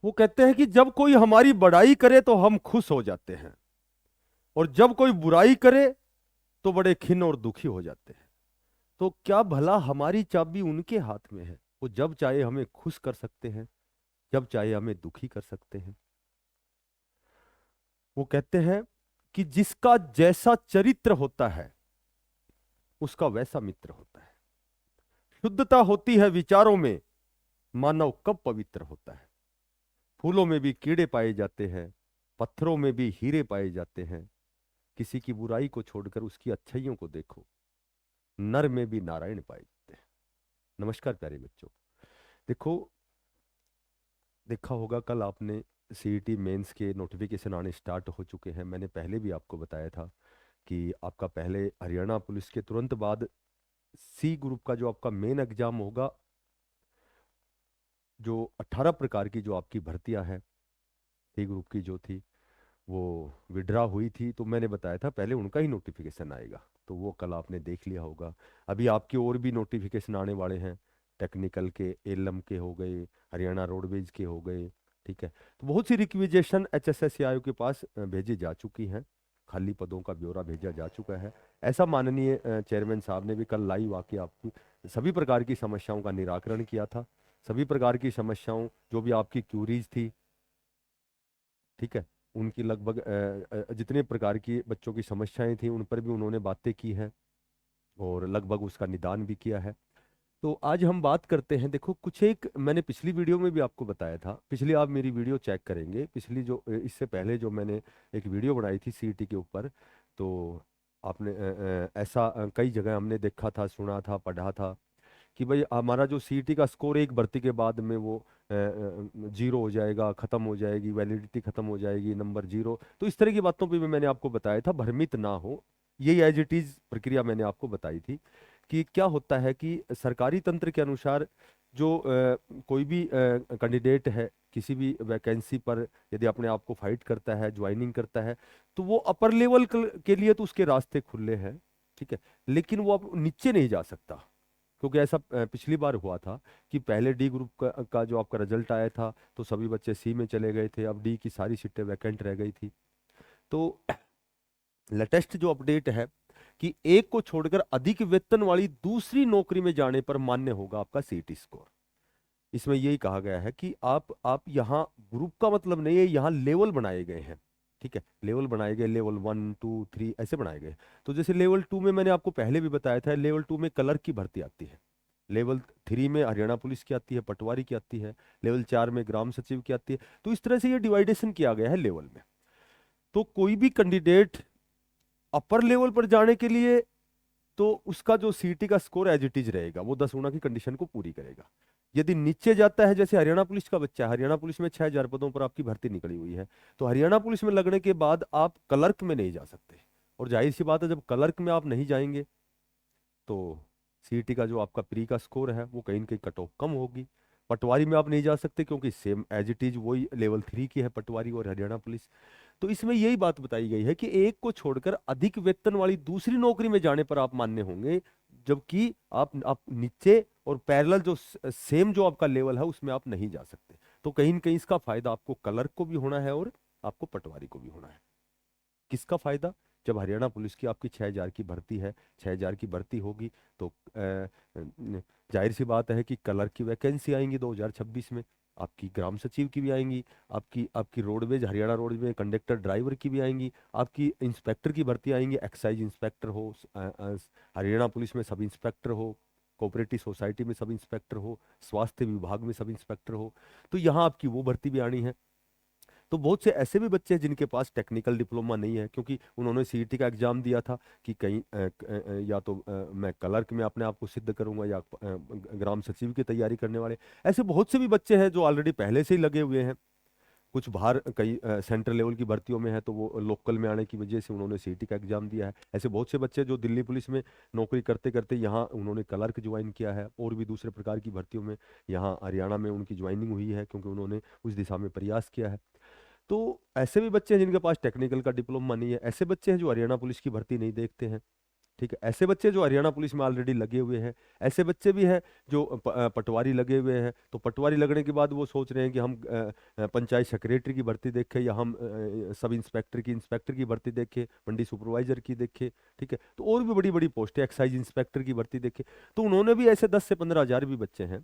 वो कहते हैं कि जब कोई हमारी बड़ाई करे तो हम खुश हो जाते हैं, और जब कोई बुराई करे तो बड़े खिन्न और दुखी हो जाते हैं। तो क्या भला हमारी चाबी उनके हाथ में है? वो जब चाहे हमें खुश कर सकते हैं, जब चाहे हमें दुखी कर सकते हैं। वो कहते हैं कि जिसका जैसा चरित्र होता है उसका वैसा मित्र होता है। शुद्धता होती है विचारों में, मानव कब पवित्र होता है। फूलों में भी कीड़े पाए जाते हैं, पत्थरों में भी हीरे पाए जाते हैं। किसी की बुराई को छोड़कर उसकी अच्छाइयों को देखो, नर में भी नारायण पाए जाते हैं। नमस्कार प्यारे बच्चों। देखो, देखा होगा कल आपने सीईटी मेंस के नोटिफिकेशन आने स्टार्ट हो चुके हैं। मैंने पहले भी आपको बताया था कि आपका पहले हरियाणा पुलिस के तुरंत बाद सी ग्रुप का जो आपका मेन एग्जाम होगा, जो 18 प्रकार की जो आपकी भर्तियां हैं सी ग्रुप की जो थी, वो विड्रा हुई थी। तो मैंने बताया था पहले उनका ही नोटिफिकेशन आएगा, तो वो कल आपने देख लिया होगा। अभी आपके और भी नोटिफिकेशन आने वाले हैं। टेक्निकल के, एलएम के हो गए, हरियाणा रोडवेज के हो गए। ठीक है, तो बहुत सी रिक्विजेशन HSSAI के पास भेजी जा चुकी हैं। खाली पदों का ब्यौरा भेजा जा चुका है। ऐसा माननीय चेयरमैन साहब ने भी कल लाइव आके आपकी सभी प्रकार की समस्याओं का निराकरण किया था। सभी प्रकार की समस्याओं, जो भी आपकी क्यूरीज थी, ठीक है, उनकी लगभग जितने प्रकार की बच्चों की समस्याएं थी उन पर भी उन्होंने बातें की हैं, और लगभग उसका निदान भी किया है। तो आज हम बात करते हैं। देखो, कुछ एक मैंने पिछली वीडियो में भी आपको बताया था। पिछली आप मेरी वीडियो चेक करेंगे, पिछली जो इससे पहले जो मैंने एक वीडियो बनाई थी सीईटी के ऊपर, तो आपने ऐसा कई जगह हमने देखा था, सुना था, पढ़ा था कि भाई हमारा जो सीईटी का स्कोर एक भर्ती के बाद में वो जीरो हो जाएगा, खत्म हो जाएगी, वैलिडिटी खत्म हो जाएगी, नंबर जीरो। तो इस तरह की बातों पे भी मैंने आपको बताया था, भ्रमित ना हो। यही एज इट इज प्रक्रिया मैंने आपको बताई थी कि क्या होता है कि सरकारी तंत्र के अनुसार जो कोई भी कैंडिडेट है किसी भी वैकेंसी पर यदि अपने आप को फाइट करता है, ज्वाइनिंग करता है, तो वो अपर लेवल के लिए तो उसके रास्ते खुले हैं। ठीक है, लेकिन वो अब नीचे नहीं जा सकता, क्योंकि ऐसा पिछली बार हुआ था कि पहले डी ग्रुप का जो आपका रिजल्ट आया था तो सभी बच्चे सी में चले गए थे, अब डी की सारी सीटें वैकेंट रह गई थी। तो लेटेस्ट जो अपडेट है कि एक को छोड़कर अधिक वेतन वाली दूसरी नौकरी में जाने पर मान्य होगा आपका सीटी स्कोर। इसमें यही कहा गया है कि आप यहाँ ग्रुप का मतलब नहीं है, यहाँ लेवल बनाए गए हैं। ठीक है, लेवल बनाए गए, लेवल 1 2 3 ऐसे बनाए गए। तो जैसे लेवल 2 में मैंने आपको पहले भी बताया था, लेवल 2 में कलर की भर्ती आती है। लेवल 3 में हरियाणा पुलिस की आती है, पटवारी की आती है। लेवल 4 में ग्राम सचिव की आती है। तो इस तरह से ये डिवाइडेशन किया गया है लेवल में। तो कोई भी कैंडिडेट अपर लेवल पर जाने के लिए, तो उसका जो सीटी का स्कोर एज इट इज रहेगा, वो 10 गुना की कंडीशन को पूरी करेगा। यदि नीचे जाता है, जैसे हरियाणा पुलिस का बच्चा है, हरियाणा पुलिस में 6,000 पदों पर आपकी भर्ती निकली हुई है, तो हरियाणा पुलिस में लगने के बाद आप क्लर्क में नहीं जा सकते। और जाहिर सी बात है, जब क्लर्क में आप नहीं जाएंगे तो सीईटी का जो आपका प्री का स्कोर है वो कहीं ना कहीं कट ऑफ कम होगी। पटवारी में आप नहीं जा सकते क्योंकि सेम एज इट इज वही लेवल 3 की है पटवारी और हरियाणा पुलिस। तो इसमें यही बात बताई गई है कि एक को छोड़कर अधिक वेतन वाली दूसरी नौकरी में जाने पर आप मान्य होंगे, जबकि आप नीचे और पैरेलल जो सेम जो आपका लेवल है उसमें आप नहीं जा सकते। तो कहीं ना कहीं इसका फायदा आपको क्लर्क को भी होना है और आपको पटवारी को भी होना है। किसका फायदा? जब हरियाणा पुलिस की आपकी 6,000 की भर्ती है, 6,000 की भर्ती होगी, तो जाहिर सी बात है कि क्लर्क की वैकेंसी आएंगी 2026 में, आपकी ग्राम सचिव की भी आएंगी, आपकी आपकी रोडवेज, हरियाणा रोडवेज में कंडक्टर ड्राइवर की भी आएंगी, आपकी इंस्पेक्टर की भर्ती आएंगी, एक्साइज इंस्पेक्टर हो, हरियाणा पुलिस में सब इंस्पेक्टर हो, कोऑपरेटिव सोसाइटी में सब इंस्पेक्टर हो, स्वास्थ्य विभाग में सब इंस्पेक्टर हो। तो यहाँ आपकी वो भर्ती भी आनी है। तो बहुत से ऐसे भी बच्चे हैं जिनके पास टेक्निकल डिप्लोमा नहीं है, क्योंकि उन्होंने सीईटी का एग्जाम दिया था कि कहीं या तो मैं क्लर्क में अपने आप को सिद्ध करूंगा, या ग्राम सचिव की तैयारी करने वाले। ऐसे बहुत से भी बच्चे हैं जो ऑलरेडी पहले से ही लगे हुए हैं। कुछ बाहर कई सेंट्रल लेवल की भर्तियों में है, तो वो लोकल में आने की वजह से उन्होंने सीईटी का एग्जाम दिया है। ऐसे बहुत से बच्चे जो दिल्ली पुलिस में नौकरी करते करते यहाँ उन्होंने क्लर्क ज्वाइन किया है, और भी दूसरे प्रकार की भर्तियों में यहाँ हरियाणा में उनकी ज्वाइनिंग हुई है, क्योंकि उन्होंने उस दिशा में प्रयास किया है। तो ऐसे भी बच्चे हैं जिनके पास टेक्निकल का डिप्लोमा नहीं है। ऐसे बच्चे हैं जो हरियाणा पुलिस की भर्ती नहीं देखते हैं। ठीक है, ऐसे बच्चे जो हरियाणा पुलिस में ऑलरेडी लगे हुए हैं, ऐसे बच्चे भी हैं जो पटवारी लगे हुए हैं। तो पटवारी लगने के बाद वो सोच रहे हैं कि हम पंचायत सेक्रेटरी की भर्ती देखें, या हम सब इंस्पेक्टर की भर्ती देखें, मंडी सुपरवाइजर की देखें। ठीक है, तो और भी बड़ी बड़ी पोस्ट है, एक्साइज इंस्पेक्टर की भर्ती देखें। तो उन्होंने भी ऐसे 10 से 15 हजार भी बच्चे हैं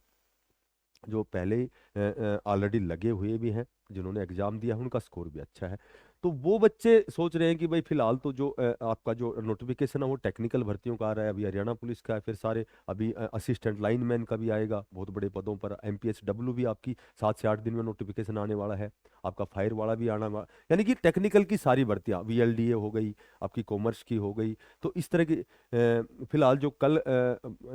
जो पहले ही ऑलरेडी लगे हुए भी हैं, जिन्होंने एग्जाम दिया है, उनका स्कोर भी अच्छा है। तो वो बच्चे सोच रहे हैं कि भाई फिलहाल तो जो आपका जो नोटिफिकेशन है वो टेक्निकल भर्तियों का आ रहा है, अभी हरियाणा पुलिस का है, फिर सारे अभी असिस्टेंट लाइनमैन का भी आएगा बहुत बड़े पदों पर, एमपीएसडब्ल्यू भी आपकी 7 से 8 दिन में नोटिफिकेशन आने वाला है, आपका फायर वाला भी आना वाला, यानी कि टेक्निकल की सारी भर्तियां, वीएलडीए हो गई, आपकी कॉमर्स की हो गई। तो इस तरह की फिलहाल जो कल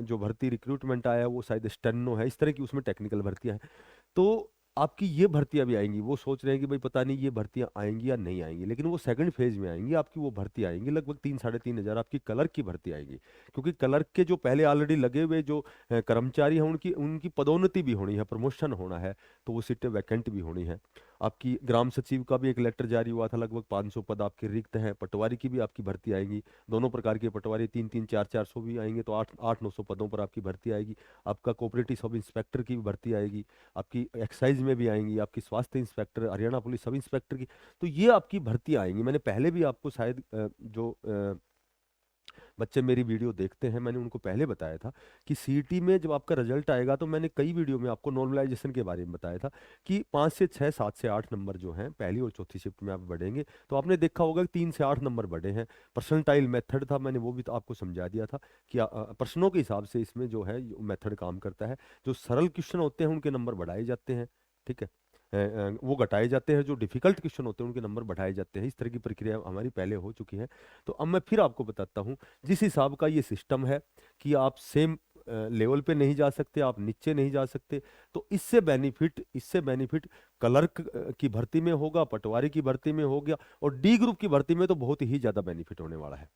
जो भर्ती रिक्रूटमेंट आया है वो शायद स्टेनो है, इस तरह की उसमें टेक्निकल भर्तियां हैं। तो आपकी ये भर्तियां भी आएंगी। वो सोच रहे हैं कि भाई पता नहीं ये भर्तियां आएंगी या नहीं आएंगी, लेकिन वो सेकंड फेज में आएंगी, आपकी वो भर्ती आएंगी लगभग 3 साढ़े 3 हजार आपकी क्लर्क की भर्ती आएगी। क्योंकि क्लर्क के जो पहले ऑलरेडी लगे हुए जो कर्मचारी हैं उनकी उनकी पदोन्नति भी होनी है, प्रमोशन होना है, तो वो सीटें वैकेंट भी होनी है। आपकी ग्राम सचिव का भी एक लेटर जारी हुआ था, लगभग 500 पद आपके रिक्त हैं। पटवारी की भी आपकी भर्ती आएगी, दोनों प्रकार के पटवारी, 300 300 400 भी आएंगे, तो 800 900 पदों पर आपकी भर्ती आएगी। आपका कोऑपरेटिव सब इंस्पेक्टर की भी भर्ती आएगी, आपकी एक्साइज में भी आएंगी, आपकी स्वास्थ्य inspector, Haryana police sub inspector की। तो ये आपकी भर्ती आएंगी। मैंने पहले भी आपको शायद जो बच्चे मेरी वीडियो देखते हैं, मैंने उनको पहले बताया था कि सीईटी में जब आपका रिजल्ट आएगा, तो मैंने कई वीडियो में आपको नॉर्मलाइजेशन के बारे में बताया था कि 5 से 6 7 से 8 नंबर जो हैं पहली और चौथी शिफ्ट में आप बढ़ेंगे। तो आपने देखा होगा कि 3 से 8 नंबर बढ़े हैं। परसेंटाइल मेथड था, मैंने वो भी तो आपको समझा दिया था कि प्रश्नों के हिसाब से इसमें जो है मेथड काम करता है। जो सरल क्वेश्चन होते हैं उनके नंबर बढ़ाए जाते हैं, ठीक है, वो घटाए जाते हैं, जो डिफिकल्ट क्वेश्चन होते हैं उनके नंबर बढ़ाए जाते हैं। इस तरह की प्रक्रिया हमारी पहले हो चुकी है। तो अब मैं फिर आपको बताता हूँ, जिस हिसाब का ये सिस्टम है कि आप सेम लेवल पे नहीं जा सकते, आप नीचे नहीं जा सकते, तो इससे बेनिफिट क्लर्क की भर्ती में होगा, पटवारी की भर्ती में हो गया, और डी ग्रुप की भर्ती में तो बहुत ही ज्यादा बेनिफिट होने वाला है।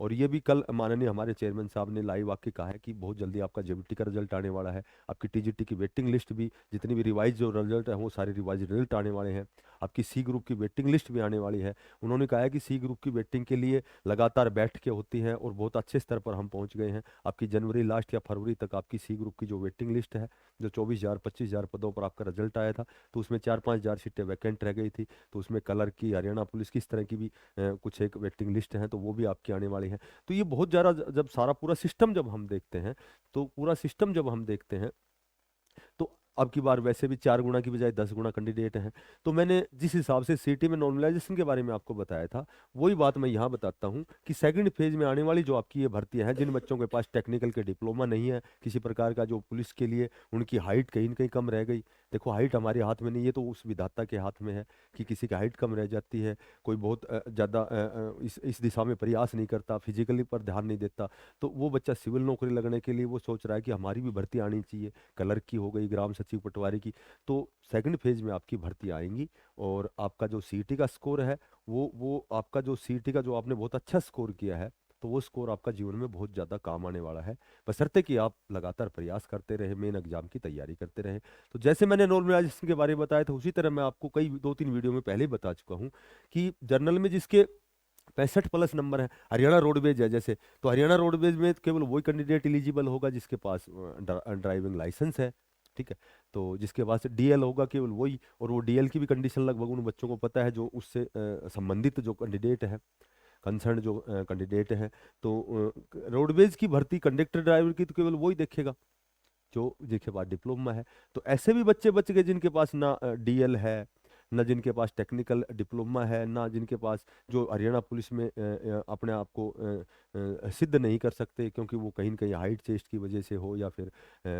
और ये भी कल माननीय हमारे चेयरमैन साहब ने लाइव आके कहा है कि बहुत जल्दी आपका जेबीटी का रिजल्ट आने वाला है। आपकी टीजीटी की वेटिंग लिस्ट भी, जितनी भी रिवाइज जो रिजल्ट है वो सारे रिवाइज रिजल्ट आने वाले हैं। आपकी सी ग्रुप की वेटिंग लिस्ट भी आने वाली है। उन्होंने कहा है कि सी ग्रुप की वेटिंग के लिए लगातार बैठकें होती हैं और बहुत अच्छे स्तर पर हम पहुंच गए हैं। आपकी जनवरी लास्ट या फरवरी तक आपकी सी ग्रुप की जो वेटिंग लिस्ट है, जो 24,000 25,000 पदों पर आपका रिजल्ट आया था, तो उसमें 4-5 हजार सीटें वैकेंट रह गई थी। तो उसमें कलर की, हरियाणा पुलिस की, इस तरह की भी कुछ एक वेटिंग लिस्ट है, तो वो भी आपकी आने वाली है। तो ये बहुत ज़्यादा, जब सारा पूरा सिस्टम जब हम देखते हैं, तो पूरा सिस्टम जब हम देखते हैं, तो अब की बार वैसे भी 4 गुना की बजाय 10 गुना कैंडिडेट हैं। तो मैंने जिस हिसाब से सीटी में नॉर्मलाइजेशन के बारे में आपको बताया था, वही बात मैं यहाँ बताता हूँ कि सेकंड फेज में आने वाली जो आपकी ये भर्तियां हैं, जिन बच्चों के पास टेक्निकल के डिप्लोमा नहीं है किसी प्रकार का, जो पुलिस के लिए उनकी हाइट कहीं न कहीं कम रह गई। देखो, हाइट हमारे हाथ में नहीं है, तो उस विधाता के हाथ में है कि किसी की हाइट कम रह जाती है, कोई बहुत ज़्यादा इस दिशा में प्रयास नहीं करता, फिजिकली पर ध्यान नहीं देता, तो वो बच्चा सिविल नौकरी लगने के लिए वो सोच रहा है कि हमारी भी भर्ती आनी चाहिए, क्लर्क की हो गई, ग्राम सचिव, पटवारी की। तो सेकंड फेज में आपकी भर्ती आएंगी, और आपका जो सीईटी का स्कोर है, वो आपका जो सीईटी का जो आपने बहुत अच्छा स्कोर किया है, तो वो स्कोर आपका जीवन में बहुत ज़्यादा काम आने वाला है, बशर्ते कि आप लगातार प्रयास करते रहे, मेन एग्जाम की तैयारी करते रहे। तो जैसे मैंने नॉर्मलाइजेशन के बारे में बताया था, उसी तरह मैं आपको कई 2-3 वीडियो में पहले ही बता चुका हूँ कि जर्नल में जिसके 65+ नंबर है, हरियाणा रोडवेज है जैसे, तो हरियाणा रोडवेज में केवल वही कैंडिडेट एलिजिबल होगा जिसके पास ड्राइविंग लाइसेंस है, ठीक है। तो जिसके पास डीएल होगा केवल वही, और वो डीएल की भी कंडीशन लगभग उन बच्चों को पता है जो उससे संबंधित जो कैंडिडेट है, कंसर्न जो कैंडिडेट है। तो रोडवेज की भर्ती कंडक्टर ड्राइवर की तो केवल वही देखेगा जो जिनके पास डिप्लोमा है। तो ऐसे भी बच्चे बच गए जिनके पास ना डीएल है, ना जिनके पास टेक्निकल डिप्लोमा है, ना जिनके पास, जो हरियाणा पुलिस में अपने आप को सिद्ध नहीं कर सकते, क्योंकि वो कहीं न कहीं हाइट चेस्ट की वजह से हो या फिर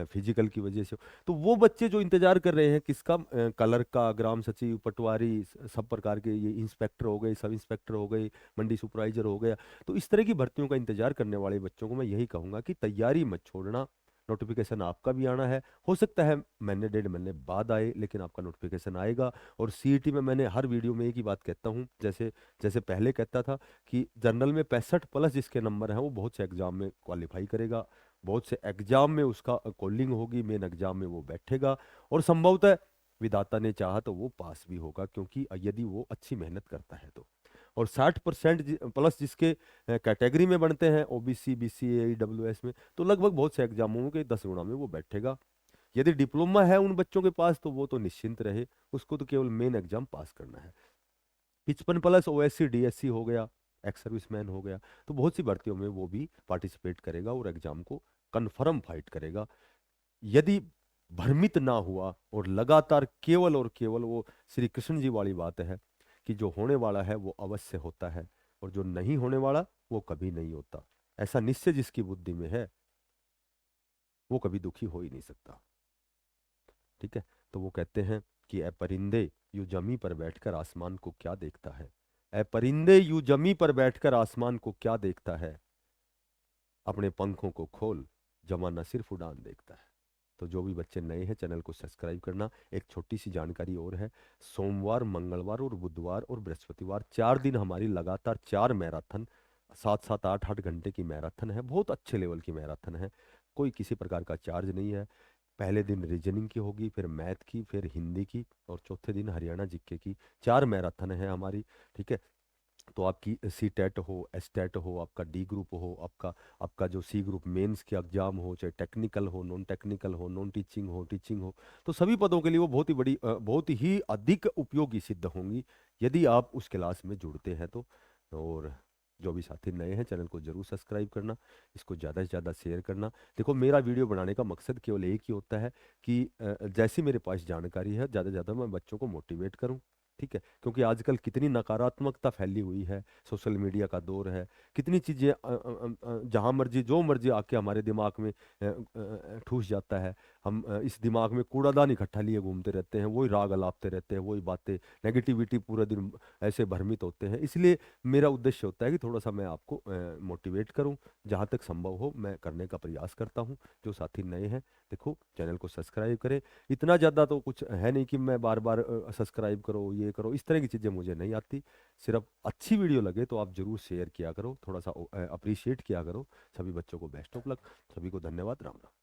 फिजिकल की वजह से हो। तो वो बच्चे जो इंतजार कर रहे हैं किसका, कलर का, ग्राम सचिव, पटवारी, सब प्रकार के, ये इंस्पेक्टर हो गए, सब इंस्पेक्टर हो गए, मंडी सुपरवाइजर हो गया, तो इस तरह की भर्तियों का इंतजार करने वाले बच्चों को मैं यही कहूंगा कि तैयारी मत छोड़ना। नोटिफिकेशन आपका भी आना है, हो सकता है महीने 1.5 महीने बाद आए, लेकिन आपका नोटिफिकेशन आएगा। और सीईटी में मैंने हर वीडियो में एक ही बात कहता हूँ, जैसे जैसे पहले कहता था कि जनरल में 65+ जिसके नंबर हैं वो बहुत से एग्जाम में क्वालिफाई करेगा, बहुत से एग्जाम में उसका कॉलिंग होगी, मेन एग्जाम में वो बैठेगा, और संभवतः विधाता ने चाहा तो वो पास भी होगा, क्योंकि यदि वो अच्छी मेहनत करता है तो। और 60% प्लस जिसके कैटेगरी में बनते हैं, ओबीसी, बीसी, ईडब्ल्यूएस में, तो लगभग बहुत से एग्जामों के 10 गुना में वो बैठेगा। यदि डिप्लोमा है उन बच्चों के पास तो वो तो निश्चिंत रहे, उसको तो केवल मेन एग्जाम पास करना है। 55+ ओएससी डीएससी हो गया, एक्स सर्विसमैन हो गया, तो बहुत सी भर्तियों में वो भी पार्टिसिपेट करेगा और एग्जाम को कन्फर्म फाइट करेगा। यदि भ्रमित ना हुआ और लगातार केवल और केवल वो श्री कृष्ण जी वाली बात है कि जो होने वाला है वो अवश्य होता है और जो नहीं होने वाला वो कभी नहीं होता, ऐसा निश्चय जिसकी बुद्धि में है वो कभी दुखी हो ही नहीं सकता। ठीक है, तो वो कहते हैं कि ए परिंदे यू जमी पर बैठकर आसमान को क्या देखता है, ए परिंदे यू जमी पर बैठकर आसमान को क्या देखता है, अपने पंखों को खोल, जमाना सिर्फ उड़ान देखता है। तो जो भी बच्चे नए हैं चैनल को सब्सक्राइब करना। एक छोटी सी जानकारी और है, सोमवार, मंगलवार और बुधवार और बृहस्पतिवार 4 दिन हमारी लगातार 4 मैराथन, 7-7, 8-8 घंटे की मैराथन है, बहुत अच्छे लेवल की मैराथन है, कोई किसी प्रकार का चार्ज नहीं है। पहले दिन रीजनिंग की होगी, फिर मैथ की, फिर हिंदी की, और चौथे दिन हरियाणा जीके की। 4 मैराथन है हमारी। ठीक है, तो आपकी सी टेट हो, एस टेट हो, आपका डी ग्रुप हो, आपका आपका जो सी ग्रुप मेंस के एग्जाम हो, चाहे टेक्निकल हो, नॉन टेक्निकल हो, नॉन टीचिंग हो, टीचिंग हो, तो सभी पदों के लिए वो बहुत ही बड़ी बहुत ही अधिक उपयोगी सिद्ध होंगी यदि आप उस क्लास में जुड़ते हैं तो। और जो भी साथी नए हैं चैनल को जरूर सब्सक्राइब करना, इसको ज़्यादा से ज़्यादा शेयर करना। देखो, मेरा वीडियो बनाने का मकसद केवल एक ही होता है कि जैसी मेरे पास जानकारी है ज़्यादा से ज़्यादा मैं बच्चों को मोटिवेट करूँ। ठीक है, क्योंकि आजकल कितनी नकारात्मकता फैली हुई है, सोशल मीडिया का दौर है, कितनी चीज़ें जहाँ मर्जी जो मर्जी आके हमारे दिमाग में ठूस जाता है। हम इस दिमाग में कूड़ादान इकट्ठा लिए घूमते रहते हैं, वही राग अलापते रहते हैं, वही बातें, नेगेटिविटी पूरा दिन ऐसे भ्रमित होते हैं। इसलिए मेरा उद्देश्य होता है कि थोड़ा सा मैं आपको मोटिवेट करूं, जहाँ तक संभव हो मैं करने का प्रयास करता हूं। जो साथी नए हैं, देखो चैनल को सब्सक्राइब करें। इतना ज़्यादा तो कुछ है नहीं कि मैं बार बार सब्सक्राइब करो, ये करो, इस तरह की चीज़ें मुझे नहीं आती। सिर्फ अच्छी वीडियो लगे तो आप जरूर शेयर किया करो, थोड़ा सा अप्रिशिएट किया करो। सभी बच्चों को बेस्ट ऑफ लक, सभी को धन्यवाद, राम राम।